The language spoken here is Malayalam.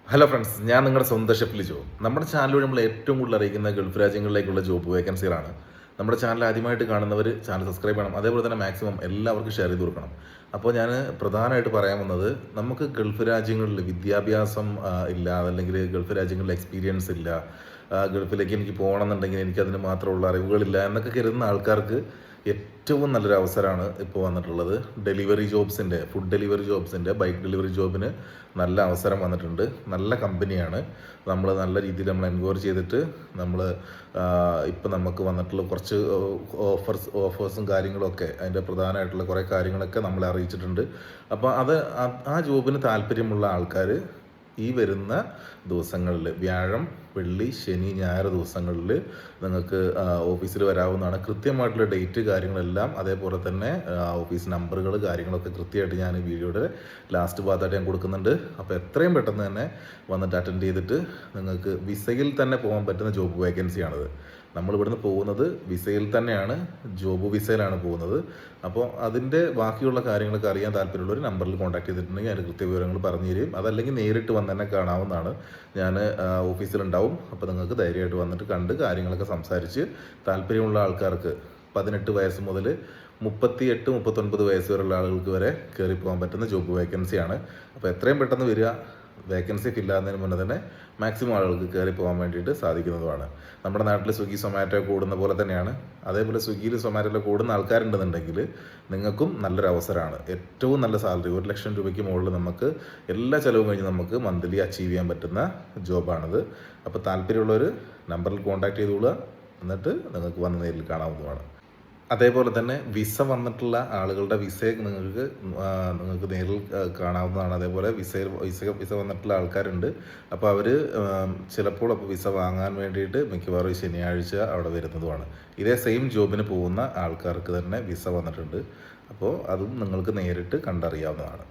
ഹലോ ഫ്രണ്ട്സ്, ഞാൻ നിങ്ങളുടെ സ്വന്തം ഷെഫ് ലിജോ. നമ്മുടെ ചാനൽ വഴി നമ്മൾ ഏറ്റവും കൂടുതൽ അറിയിക്കുന്ന ഗൾഫ് രാജ്യങ്ങളിലേക്കുള്ള ജോബ് വേക്കൻസികളാണ്. നമ്മുടെ ചാനൽ ആദ്യമായിട്ട് കാണുന്നവർ ചാനൽ സബ്സ്ക്രൈബ് ചെയ്യണം. അതേപോലെ തന്നെ മാക്സിമം എല്ലാവർക്കും ഷെയർ ചെയ്ത് കൊടുക്കണം. അപ്പോൾ ഞാൻ പ്രധാനമായിട്ട് പറയാൻ വന്നത്, നമുക്ക് ഗൾഫ് രാജ്യങ്ങളിൽ വിദ്യാഭ്യാസം ഇല്ല, അതല്ലെങ്കിൽ ഗൾഫ് രാജ്യങ്ങളിൽ എക്സ്പീരിയൻസ് ഇല്ല, ഗൾഫിലേക്ക് എനിക്ക് പോകണമെന്നുണ്ടെങ്കിൽ എനിക്കതിന് മാത്രമുള്ള അറിവുകളില്ല എന്നൊക്കെ കരുതുന്ന ആൾക്കാർക്ക് ഏറ്റവും നല്ലൊരു അവസരമാണ് ഇപ്പോൾ വന്നിട്ടുള്ളത്. ഡെലിവറി ജോബ്സിൻ്റെ, ഫുഡ് ഡെലിവറി ജോബ്സിൻ്റെ, ബൈക്ക് ഡെലിവറി ജോബിന് നല്ല അവസരം വന്നിട്ടുണ്ട്. നല്ല കമ്പനിയാണ്. നമ്മൾ നല്ല രീതിയിൽ നമ്മൾ എൻക്വയറി ചെയ്തിട്ട് നമ്മൾ ഇപ്പം നമുക്ക് വന്നിട്ടുള്ള കുറച്ച് ഓഫേഴ്സും കാര്യങ്ങളൊക്കെ, അതിൻ്റെ പ്രധാനമായിട്ടുള്ള കുറേ കാര്യങ്ങളൊക്കെ നമ്മളെ അറിയിച്ചിട്ടുണ്ട്. അപ്പോൾ ആ ജോബിന് താല്പര്യമുള്ള ആൾക്കാർ ഈ വരുന്ന ദിവസങ്ങളിൽ, വ്യാഴം, വെള്ളി, ശനി, ഞായർ ദിവസങ്ങളിൽ നിങ്ങൾക്ക് ഓഫീസിൽ വരാവുന്നതാണ്. കൃത്യമായിട്ടുള്ള ഡേറ്റ് കാര്യങ്ങളെല്ലാം, അതേപോലെ തന്നെ ഓഫീസ് നമ്പറുകൾ കാര്യങ്ങളൊക്കെ കൃത്യമായിട്ട് ഞാൻ ഈ വീഡിയോയുടെ ലാസ്റ്റ് ഭാഗത്തായിട്ട് ഞാൻ കൊടുക്കുന്നുണ്ട്. അപ്പോൾ എത്രയും പെട്ടെന്ന് തന്നെ വന്നിട്ട് അറ്റൻഡ് ചെയ്തിട്ട് നിങ്ങൾക്ക് വിസയിൽ തന്നെ പോകാൻ പറ്റുന്ന ജോബ് വേക്കൻസിയാണിത്. നമ്മളിവിടുന്ന് പോകുന്നത് വിസയിൽ തന്നെയാണ്, ജോബ് വിസയിലാണ് പോകുന്നത്. അപ്പോൾ അതിൻ്റെ ബാക്കിയുള്ള കാര്യങ്ങളൊക്കെ അറിയാൻ താല്പര്യമുള്ള ഒരു നമ്പറിൽ കോൺടാക്ട് ചെയ്തിട്ടുണ്ടെങ്കിൽ അതിൻ്റെ കൃത്യവിവരങ്ങൾ പറഞ്ഞു തരും. അതല്ലെങ്കിൽ നേരിട്ട് വന്ന് തന്നെ കാണാവുന്നതാണ്. ഞാൻ ഓഫീസിലുണ്ടാവും. അപ്പോൾ നിങ്ങൾക്ക് ധൈര്യമായിട്ട് വന്നിട്ട് കണ്ട് കാര്യങ്ങളൊക്കെ സംസാരിച്ച്, താല്പര്യമുള്ള ആൾക്കാർക്ക് 18 വയസ്സ് മുതൽ 38-39 വയസ്സ് വരെയുള്ള ആളുകൾക്ക് വരെ കയറി പോകാൻ പറ്റുന്ന ജോബ് വേക്കൻസിയാണ്. അപ്പോൾ എത്രയും പെട്ടെന്ന് വരിക. വേക്കൻസി ഫില്ലാകുന്നതിന് മുന്നേ തന്നെ മാക്സിമം ആളുകൾക്ക് കയറി പോകാൻ വേണ്ടിയിട്ട് സാധിക്കുന്നതുമാണ്. നമ്മുടെ നാട്ടിൽ സ്വിഗ്ഗി, സൊമാറ്റോ കൂടുന്ന പോലെ തന്നെയാണ്. അതേപോലെ സ്വിഗ്ഗിയിൽ സൊമാറ്റോയിൽ കൂടുന്ന ആൾക്കാരുണ്ടെന്നുണ്ടെങ്കിൽ നിങ്ങൾക്കും നല്ലൊരു അവസരമാണ്. ഏറ്റവും നല്ല സാലറി, 1 ലക്ഷം രൂപയ്ക്ക് മുകളിൽ നമുക്ക് എല്ലാ ചിലവും കഴിഞ്ഞ് നമുക്ക് മന്ത്ലി അച്ചീവ് ചെയ്യാൻ പറ്റുന്ന ജോബാണിത്. അപ്പോൾ താല്പര്യമുള്ളവർ നമ്പറിൽ കോൺടാക്ട് ചെയ്തുകൊള്ളുക. എന്നിട്ട് നിങ്ങൾക്ക് വന്ന് നേരിൽ കാണാവുന്നതാണ്. അതേപോലെ തന്നെ വിസ വന്നിട്ടുള്ള ആളുകളുടെ വിസയെ നിങ്ങൾക്ക് നേരിൽ കാണാവുന്നതാണ്. അതേപോലെ വിസ വന്നിട്ടുള്ള ആൾക്കാരുണ്ട്. അപ്പോൾ അവർ ചിലപ്പോൾ വിസ വാങ്ങാൻ വേണ്ടിയിട്ട് മിക്കവാറും ശനിയാഴ്ച അവിടെ വരുന്നതുമാണ്. ഇതേ സെയിം ജോബിന് പോകുന്ന ആൾക്കാർക്ക് തന്നെ വിസ വന്നിട്ടുണ്ട്. അപ്പോൾ അതും നിങ്ങൾക്ക് നേരിട്ട് കണ്ടറിയാവുന്നതാണ്.